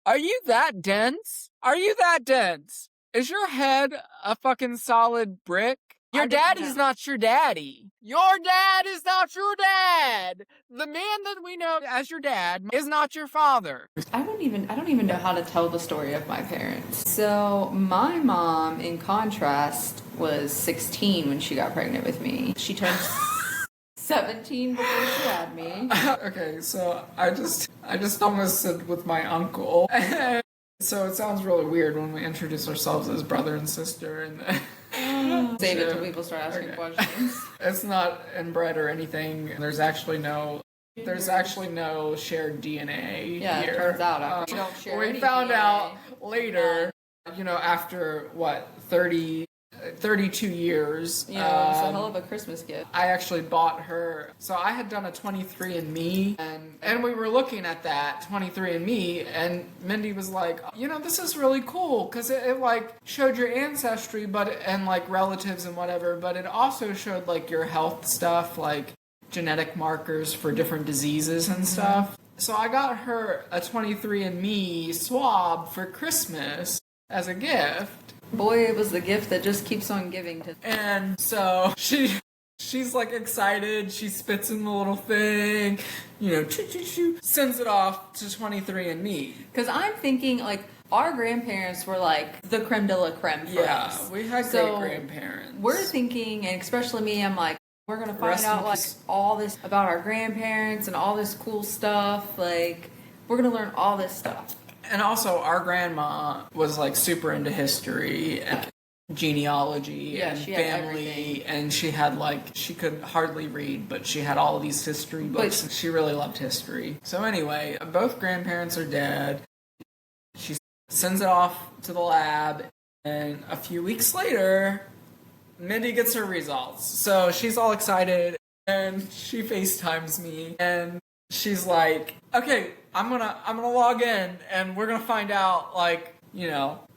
Are you that dense? Are you that dense? Is your head a fucking solid brick? Your daddy's not your daddy. Your dad is not your dad. The man that we know as your dad is not your father. I don't even know how to tell the story of my parents. So my mom, in contrast, was 16 when she got pregnant with me. She turned 17 before she had me. Okay, so I just almost said with my uncle. So it sounds really weird when we introduce ourselves as brother and sister and Save it till people start asking questions. It's not inbred or anything. There's actually no shared DNA Yeah, here. it turns out we don't share We any found DNA. out later, after 32 years. Yeah, it was a hell of a Christmas gift. I actually bought her. So I had done a 23andMe, and we were looking at that 23andMe, and Mindy was like, this is really cool because it like showed your ancestry, and like relatives and whatever, but it also showed like your health stuff, like genetic markers for different diseases and stuff. So I got her a 23andMe swab for Christmas as a gift. Boy, it was the gift that just keeps on giving to. And so she's like excited. She spits in the little thing, sends it off to 23andMe. Because I'm thinking like our grandparents were like the creme de la creme for us. Yeah, we had great grandparents. We're thinking, and especially me, I'm like, we're gonna find out like all this about our grandparents and all this cool stuff. Like, we're gonna learn all this stuff. And also, our grandma was like super into history and genealogy and family, and she had she could hardly read, but she had all of these history books, and she really loved history. So anyway, both grandparents are dead. She sends it off to the lab, and a few weeks later, Mindy gets her results. So she's all excited, and she FaceTimes me, and she's like, okay, I'm gonna log in and we're gonna find out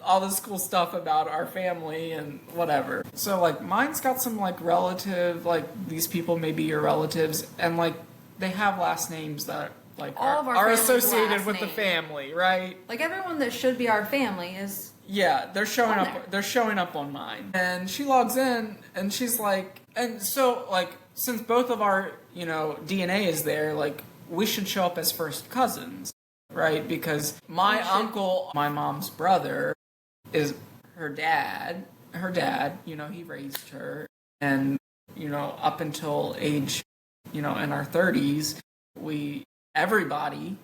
all this cool stuff about our family and whatever. So mine's got some relative, these people may be your relatives, and they have last names that are associated with the family, right? Like everyone that should be our family is. Yeah, they're showing up. They're showing up on mine, and she logs in, and she's like, and so since both of our DNA is there, we should show up as first cousins, right? Because my uncle, my mom's brother, is her dad. Her dad, he raised her, and up until age, in our 30s, everybody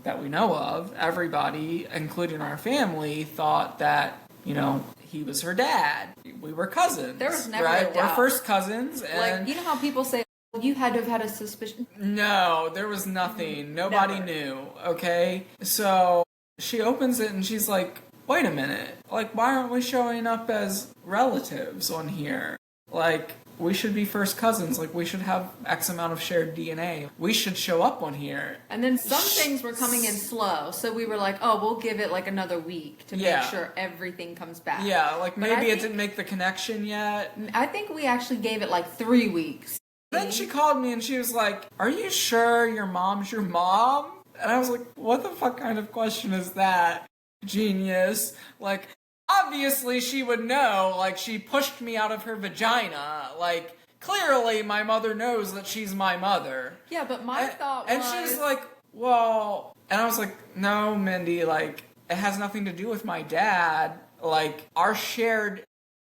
that we know of, everybody, including our family, thought that, he was her dad. We were cousins. There was never a doubt. We're first cousins. And you know how people say, you had to have had a suspicion? No, there was nothing. Nobody knew, okay? So she opens it and she's like, wait a minute. Why aren't we showing up as relatives on here? We should be first cousins. We should have X amount of shared DNA. We should show up on here. And then some things were coming in slow. So we were like, oh, we'll give it another week to make sure everything comes back. Yeah, maybe it didn't make the connection yet. I think we actually gave it 3 weeks. Then she called me and she was like, are you sure your mom's your mom? And I was like, what the fuck kind of question is that? Genius. Obviously she would know, she pushed me out of her vagina. Clearly my mother knows that she's my mother. Yeah, but my thought was... And she was like, well... And I was like, no, Mindy, it has nothing to do with my dad. Our shared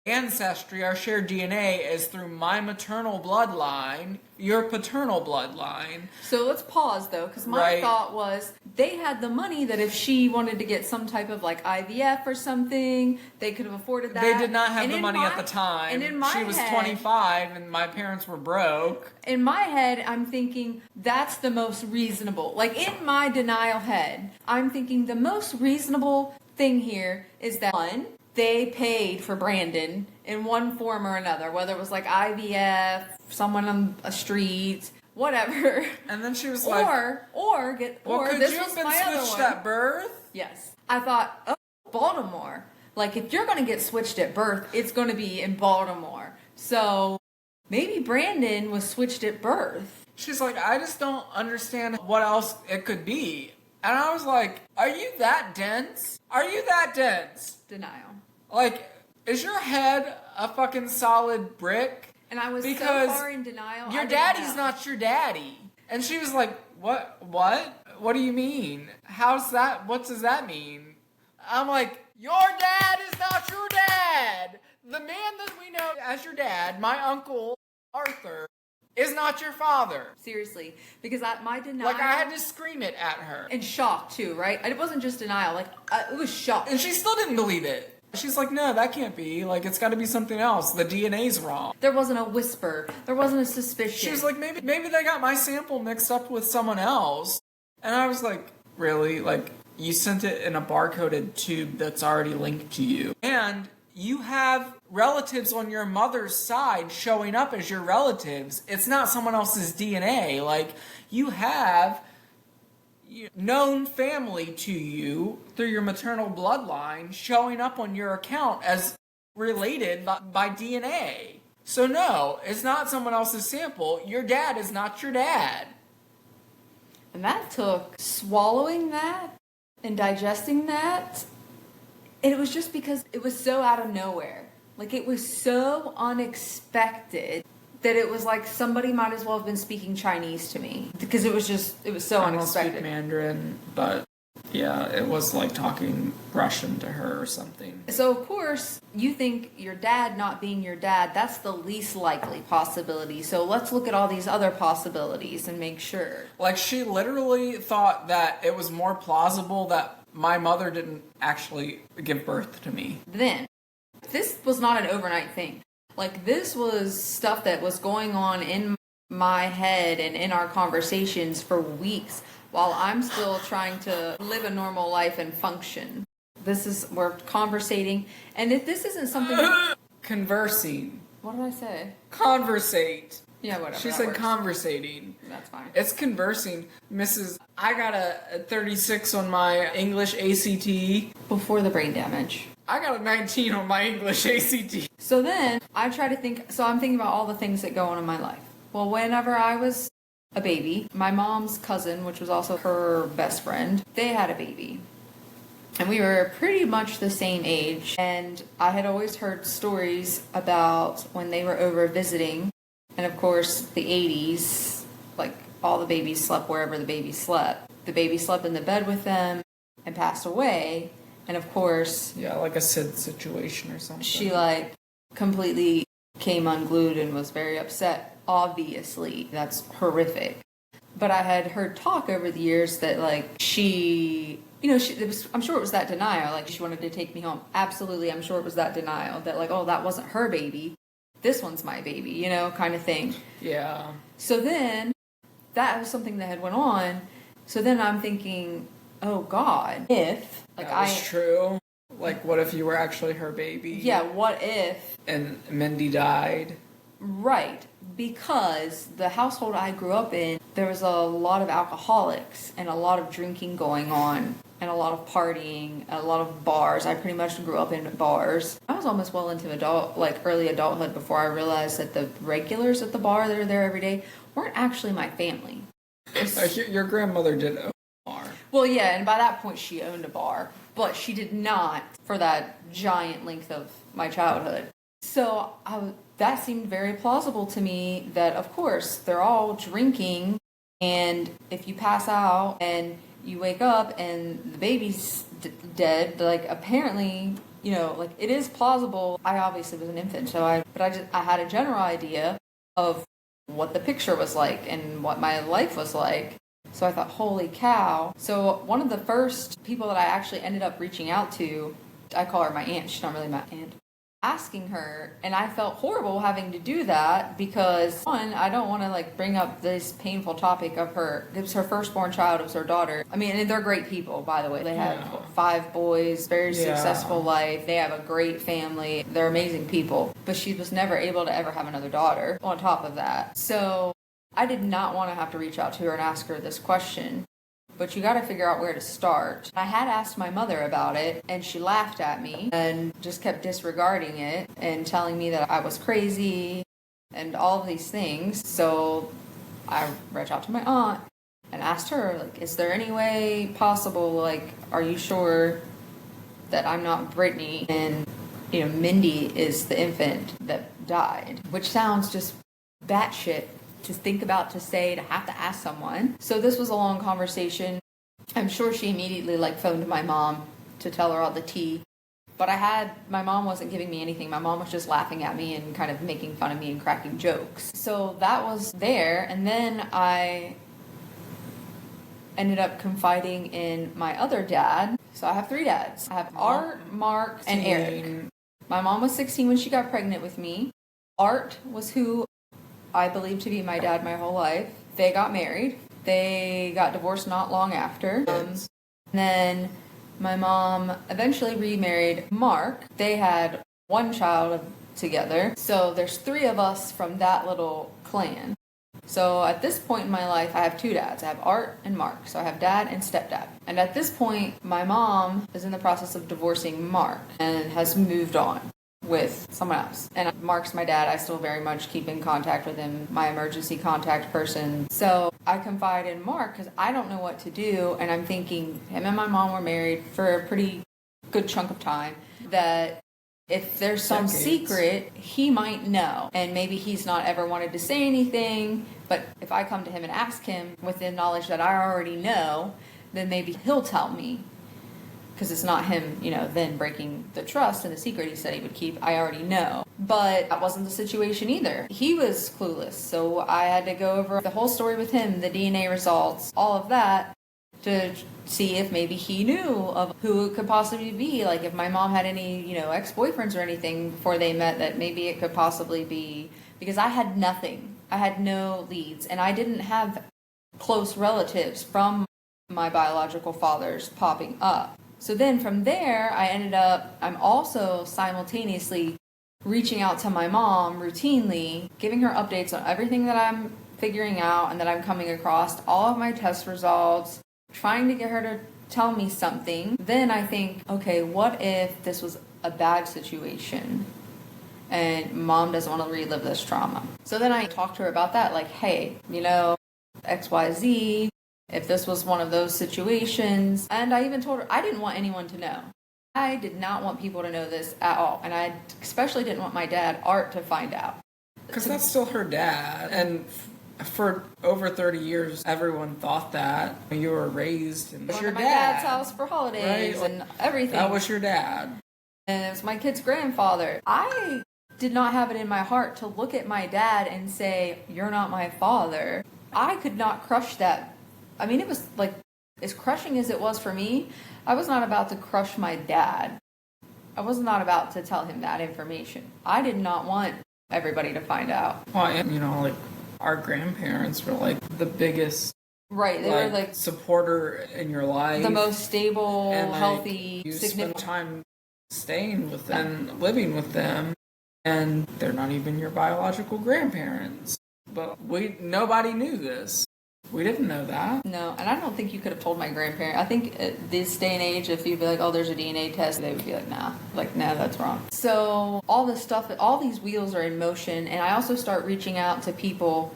ancestry, our shared DNA is through my maternal bloodline, your paternal bloodline. So let's pause though, because my thought was they had the money that if she wanted to get some type of IVF or something, they could have afforded that. They did not have the money at the time. And in my she was 25 and my parents were broke. In my head, I'm thinking that's the most reasonable. In my denial head, I'm thinking the most reasonable thing here is that one, they paid for Brandon in one form or another, whether it was IVF, someone on a street, whatever. And then she was could this you was have been my other switched one. at birth? Yes. I thought, oh, Baltimore. If you're going to get switched at birth, it's going to be in Baltimore. So maybe Brandon was switched at birth. She's like, I just don't understand what else it could be. And I was like, are you that dense? Are you that dense? Denial. Like, is your head a fucking solid brick? And I was Because so far in denial. Your daddy's not your daddy. And she was like, what? What do you mean? How's that? What does that mean? I'm like, your dad is not your dad. The man that we know as your dad, my uncle Arthur, is not your father. Seriously. Because my denial... Like, I had to scream it at her. And shock, too, right? And it wasn't just denial. Like, it was shock. And she still didn't believe it. She's like, no, that can't be. Like, it's got to be something else. The DNA's wrong. There wasn't a whisper. There wasn't a suspicion. She was like, maybe they got my sample mixed up with someone else. And I was like, really? Like, you sent it in a barcoded tube that's already linked to you. And you have relatives on your mother's side showing up as your relatives. It's not someone else's DNA. Like, you have known family to you through your maternal bloodline showing up on your account as related by DNA. So no, it's not someone else's sample. Your dad is not your dad. And that took swallowing that and digesting that. And it was just because it was so out of nowhere. Like, it was so unexpected that it was like somebody might as well have been speaking Chinese to me. Because it was so unexpected. I don't speak Mandarin, but yeah, it was like talking Russian to her or something. So, of course, you think your dad not being your dad, that's the least likely possibility. So let's look at all these other possibilities and make sure. Like, she literally thought that it was more plausible that my mother didn't actually give birth to me. Then, this was not an overnight thing. Like, this was stuff that was going on in my head and in our conversations for weeks while I'm still trying to live a normal life and function. We're conversating, and if this isn't something... Conversing. What did I say? Conversate. Yeah, whatever. She said conversating. That's fine. It's conversing. I got a 36 on my English ACT. Before the brain damage. I got a 19 on my English ACT. So then, I'm thinking about all the things that go on in my life. Well, whenever I was a baby, my mom's cousin, which was also her best friend, they had a baby. And we were pretty much the same age. And I had always heard stories about when they were over visiting. And of course, the 80s, like, all the babies slept wherever the baby slept. The baby slept in the bed with them and passed away. And of course... Yeah, like a Sid situation or something. She, like, completely came unglued and was very upset. Obviously, that's horrific. But I had heard talk over the years that, like, she... I'm sure it was that denial. Like, she wanted to take me home. Absolutely, I'm sure it was that denial. That, like, oh, that wasn't her baby. This one's my baby, kind of thing. Yeah. So then, that was something that had went on. So then I'm thinking, oh, God, if... Like, that was true. Like, what if you were actually her baby? Yeah, what if... And Mindy died? Right. Because the household I grew up in, there was a lot of alcoholics and a lot of drinking going on and a lot of partying, a lot of bars. I pretty much grew up in bars. I was almost well into early adulthood before I realized that the regulars at the bar that are there every day weren't actually my family. Your grandmother did own a bar. Well, yeah, and by that point she owned a bar, but she did not for that giant length of my childhood. So that seemed very plausible to me that, of course, they're all drinking, and if you pass out and you wake up and the baby's dead, like, apparently, like, it is plausible. I obviously was an infant, so I had a general idea of what the picture was like and what my life was like. So I thought, holy cow. So one of the first people that I actually ended up reaching out to, I call her my aunt. She's not really my aunt. Asking her, and I felt horrible having to do that because, one, I don't want to, like, bring up this painful topic of her. It was her firstborn child. It was her daughter. I mean, and they're great people, by the way. They have 5 boys, very successful life. They have a great family. They're amazing people. But she was never able to ever have another daughter on top of that. So I did not want to have to reach out to her and ask her this question. But you got to figure out where to start. I had asked my mother about it, and she laughed at me and just kept disregarding it and telling me that I was crazy and all of these things. So I reached out to my aunt, and asked her, like, is there any way possible, like, are you sure that I'm not Brittany and, Mindy is the infant that died? Which sounds just batshit to think about, to say, to have to ask someone. So this was a long conversation. I'm sure she immediately, like, phoned my mom to tell her all the tea. But my mom wasn't giving me anything. My mom was just laughing at me and kind of making fun of me and cracking jokes. So that was there. And then I ended up confiding in my other dad. So I have 3 dads. I have Art, Mark, and Eric. My mom was 16 when she got pregnant with me. Art was who I believed to be my dad my whole life. They got married. They got divorced not long after. Then my mom eventually remarried Mark. They had 1 child together. So there's 3 of us from that little clan. So at this point in my life, I have 2 dads. I have Art and Mark. So I have dad and stepdad. And at this point, my mom is in the process of divorcing Mark and has moved on with someone else. And Mark's my dad. I still very much keep in contact with him, my emergency contact person. So I confide in Mark because I don't know what to do. And I'm thinking him and my mom were married for a pretty good chunk of time, that if there's some secret, he might know. And maybe he's not ever wanted to say anything, but if I come to him and ask him with the knowledge that I already know, then maybe he'll tell me. Because it's not him, then breaking the trust and the secret he said he would keep. I already know. But that wasn't the situation either. He was clueless. So I had to go over the whole story with him, the DNA results, all of that, to see if maybe he knew of who it could possibly be. Like if my mom had any, ex-boyfriends or anything before they met, that maybe it could possibly be. Because I had nothing. I had no leads. And I didn't have close relatives from my biological fathers popping up. So then from there, I'm also simultaneously reaching out to my mom routinely, giving her updates on everything that I'm figuring out and that I'm coming across, all of my test results, trying to get her to tell me something. Then I think, okay, what if this was a bad situation and mom doesn't want to relive this trauma? So then I talked to her about that, like, hey, XYZ, if this was one of those situations. And I even told her I didn't want anyone to know. I did not want people to know this at all. And I especially didn't want my dad, Art, to find out. Because that's still her dad. And for over 30 years, everyone thought that. You were raised in your my dad. dad's house for holidays, right? And everything. That was your dad. And it was my kid's grandfather. I did not have it in my heart to look at my dad and say, you're not my father. I could not crush that. I mean, it was like, as crushing as it was for me, I was not about to crush my dad. I was not about to tell him that information. I did not want everybody to find out. Well, and, our grandparents were, the biggest... Right, they were, supporter in your life. The most stable, and, healthy, you significant... spend time staying with them, living with them, and they're not even your biological grandparents. But nobody knew this. We didn't know that. No, and I don't think you could have told my grandparents. I think at this day and age, if you'd be like, oh, there's a DNA test, they would be like, nah. Like, no, that's wrong. So all this stuff, all these wheels are in motion, and I also start reaching out to people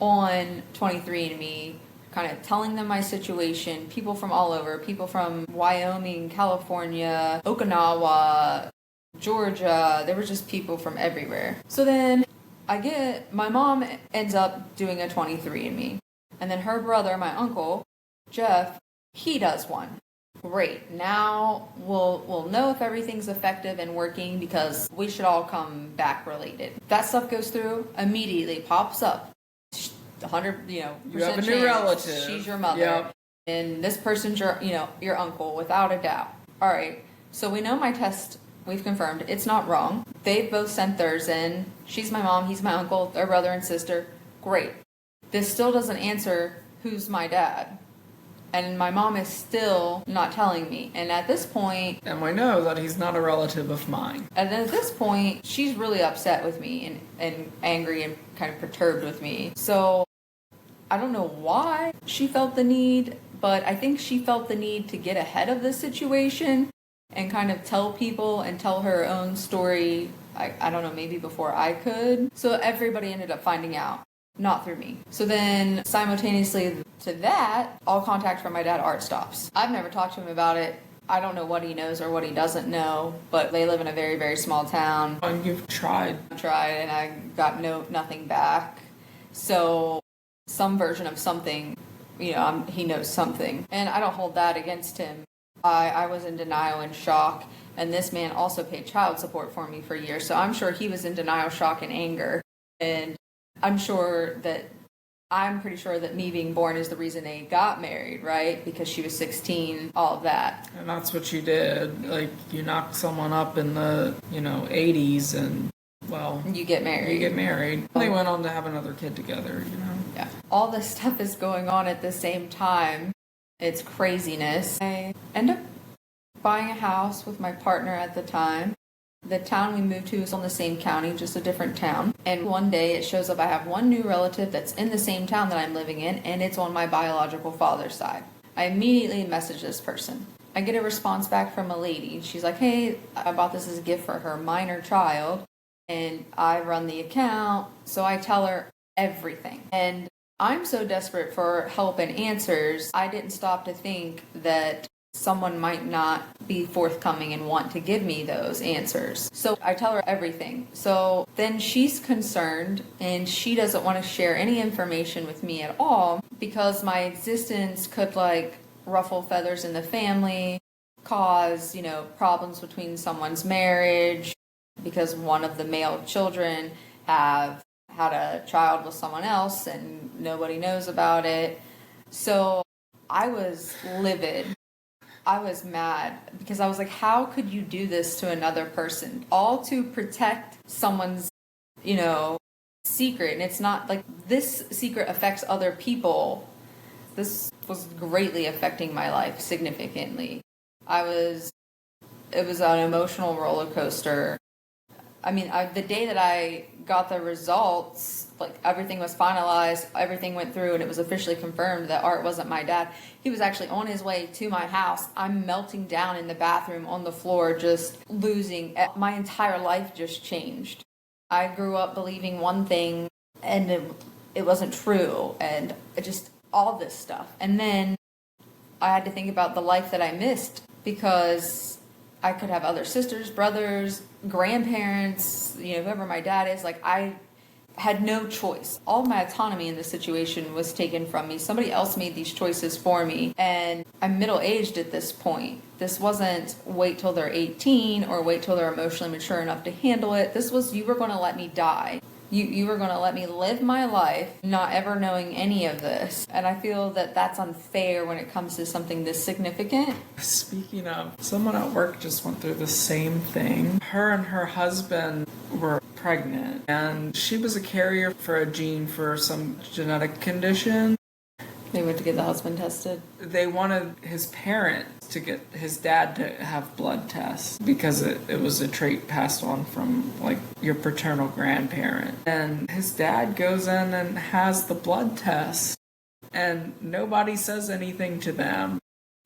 on 23andMe, kind of telling them my situation, people from all over, people from Wyoming, California, Okinawa, Georgia. There were just people from everywhere. So then my mom ends up doing a 23andMe. And then her brother, my uncle, Jeff, he does one. Great. Now we'll know if everything's effective and working, because we should all come back related. That stuff goes through, immediately pops up. 100, you have a new relative. She's your mother. Yep. And this person's your uncle, without a doubt. All right. So we know my test, we've confirmed, it's not wrong. They've both sent theirs in. She's my mom, he's my uncle, their brother and sister. Great. This still doesn't answer who's my dad. And my mom is still not telling me. And at this point... And we know that he's not a relative of mine. And at this point, she's really upset with me and angry and kind of perturbed with me. So I don't know why she felt the need, but I think she felt the need to get ahead of the situation and kind of tell people and tell her own story. I don't know, maybe before I could. So everybody ended up finding out. not through me. So then simultaneously to that, all contact from my dad, Art, stops. I've never talked to him about it. I don't know what he knows or what he doesn't know, but they live in a very, very small town. And you've tried. I tried and I got nothing back. So some version of something, he knows something. And I don't hold that against him. I was in denial and shock, and this man also paid child support for me for years, so I'm sure he was in denial, shock, and anger. And I'm pretty sure that me being born is the reason they got married, right? Because she was 16, all of that. And that's what you did. Like, you knocked someone up in the, 80s and, well... You get married. They went on to have another kid together, Yeah. All this stuff is going on at the same time. It's craziness. I end up buying a house with my partner at the time. The town we moved to is on the same county, just a different town. And one day it shows up, I have one new relative that's in the same town that I'm living in, and it's on my biological father's side. I immediately message this person. I get a response back from a lady. She's like, hey, I bought this as a gift for her minor child, and I run the account, so I tell her everything. And I'm so desperate for help and answers, I didn't stop to think that someone might not be forthcoming and want to give me those answers. So I tell her everything. So then she's concerned and she doesn't want to share any information with me at all because my existence could ruffle feathers in the family, cause, problems between someone's marriage because one of the male children have had a child with someone else and nobody knows about it. So I was livid. I was mad because I was like, how could you do this to another person? All to protect someone's, secret. And it's not like this secret affects other people. This was greatly affecting my life significantly. It was an emotional roller coaster. I mean, the day that I got the results, everything was finalized, everything went through, and it was officially confirmed that Art wasn't my dad. He was actually on his way to my house. I'm melting down in the bathroom on the floor, just losing. My entire life just changed. I grew up believing one thing, and it wasn't true, and just all this stuff. And then I had to think about the life that I missed because I could have other sisters, brothers, grandparents, whoever my dad is. I had no choice. All my autonomy in this situation was taken from me. Somebody else made these choices for me. And I'm middle-aged at this point. This wasn't wait till they're 18 or wait till they're emotionally mature enough to handle it. This was, you were going to let me die. You were going to let me live my life not ever knowing any of this. And I feel that that's unfair when it comes to something this significant. Speaking of, someone at work just went through the same thing. Her and her husband were pregnant, and she was a carrier for a gene for some genetic condition. They went to get the husband tested. They wanted his parents to get his dad to have blood tests because it was a trait passed on from your paternal grandparent. And his dad goes in and has the blood test and nobody says anything to them.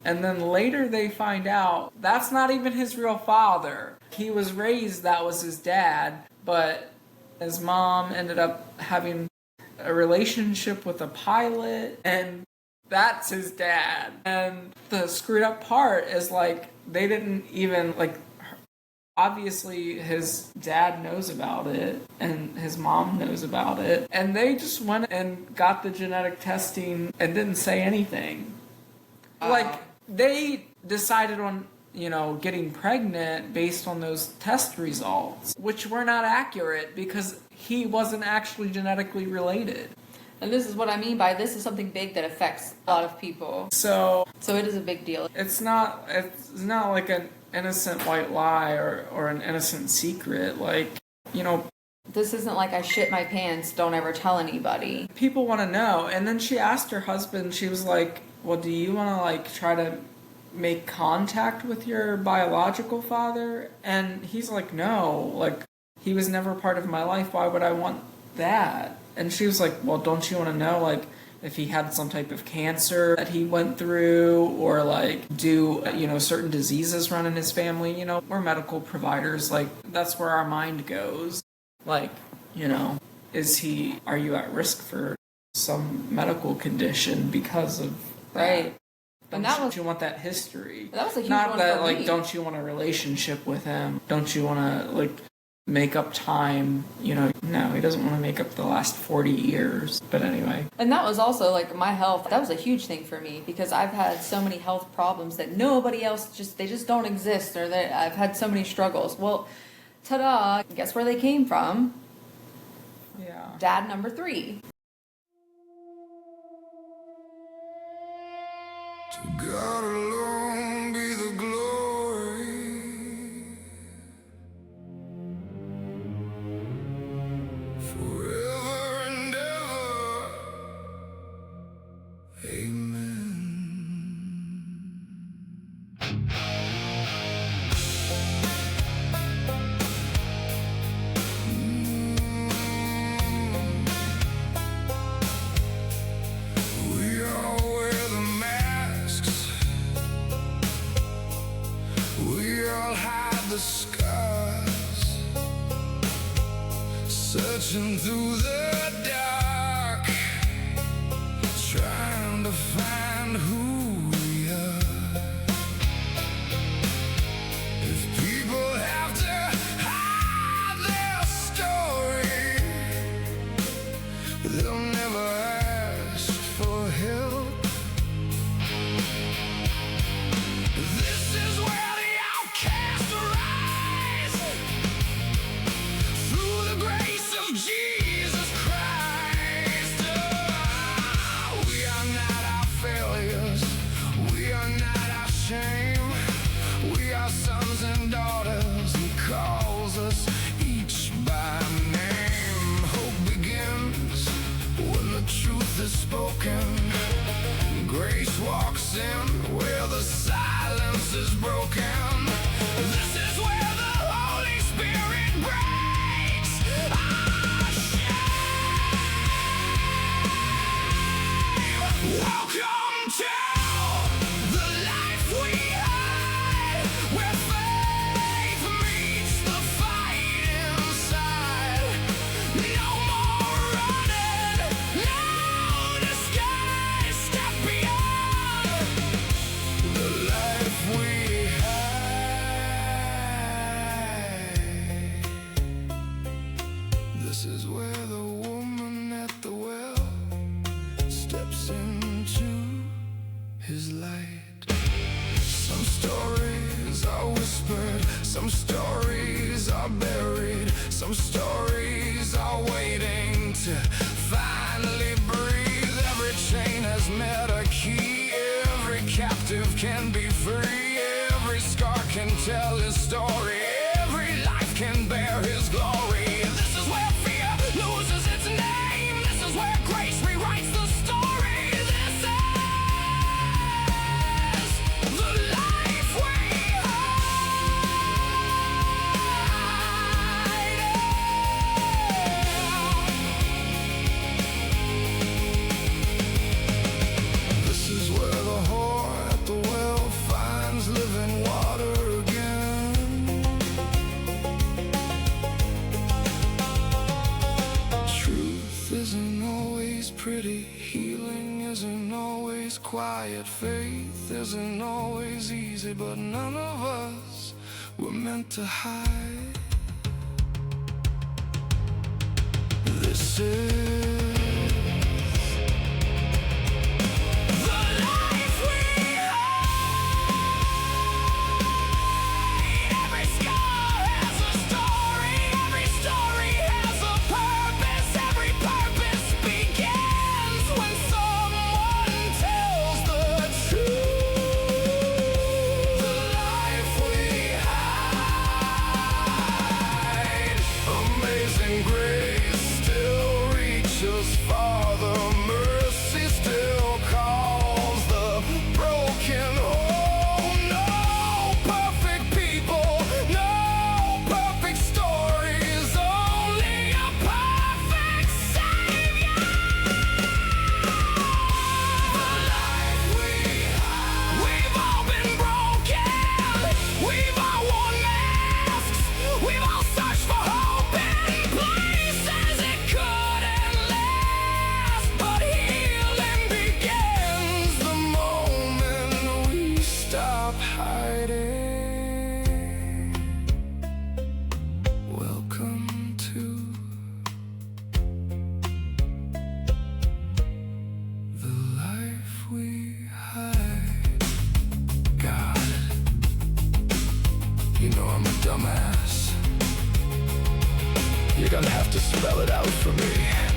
And then later they find out that's not even his real father. He was raised, that was his dad, but his mom ended up having a relationship with a pilot, and that's his dad. And the screwed up part is they didn't even obviously his dad knows about it and his mom knows about it, and they just went and got the genetic testing and didn't say anything. They decided on getting pregnant based on those test results, which were not accurate because he wasn't actually genetically related. And this is what I mean by this is something big that affects a lot of people. So it is a big deal. It's not like an innocent white lie or an innocent secret. This isn't like I shit my pants, don't ever tell anybody. People want to know. And then she asked her husband, she was like, well, do you want to try to make contact with your biological father? And he's like, no, he was never part of my life. Why would I want that? And she was like, well, don't you want to know, if he had some type of cancer that he went through, or do, certain diseases run in his family? We're medical providers. That's where our mind goes. are you at risk for some medical condition because of that? Right. Don't you want that history? That was a huge Not one that for like me. don't you want a relationship with him? Don't you want to like make up time? You know, no, he doesn't want to make up the last 40 years. But anyway. And that was also like my health. That was a huge thing for me because I've had so many health problems that nobody else they just don't exist, or that I've had so many struggles. Well, ta-da! Guess where they came from? Yeah. Dad number 3. To God alone be the glory, forever and ever. Amen. We all wear the masks. We all hide the scars, searching through the dark, trying to find who we are. If people have to hide their story, they'll never ask for help. This is where the outcast rise, through the grace of Jesus Christ. We are not our failures, we are not our shame. We are sons and daughters, He calls us each by name. Hope begins when the truth is spoken. Grace walks in where the silence is broken. This is where the Holy Spirit breaks our shame. Welcome to the life we hide, where faith meets the fight inside. No more running, no disguise. Step beyond the life we hide. This is where the woman at the well steps into His light. Some stories are whispered, some stories are buried, some stories are waiting to finally breathe. Every chain has met a key, every captive can be free, every scar can tell his story, every life can bear His glory. This is where fear loses its name, this is where grace rewrites the story. This is the life we hide. This is where the whore at the well finds living water again. Truth isn't always pretty, healing isn't always quiet, faith isn't always easy, but none of us were meant to hide. This is the life we hide. Every scar has a story, every story has a purpose, every purpose begins when someone tells the truth. The life we hide. Amazing grace still reaches know I'm a dumbass. You're gonna have to spell it out for me.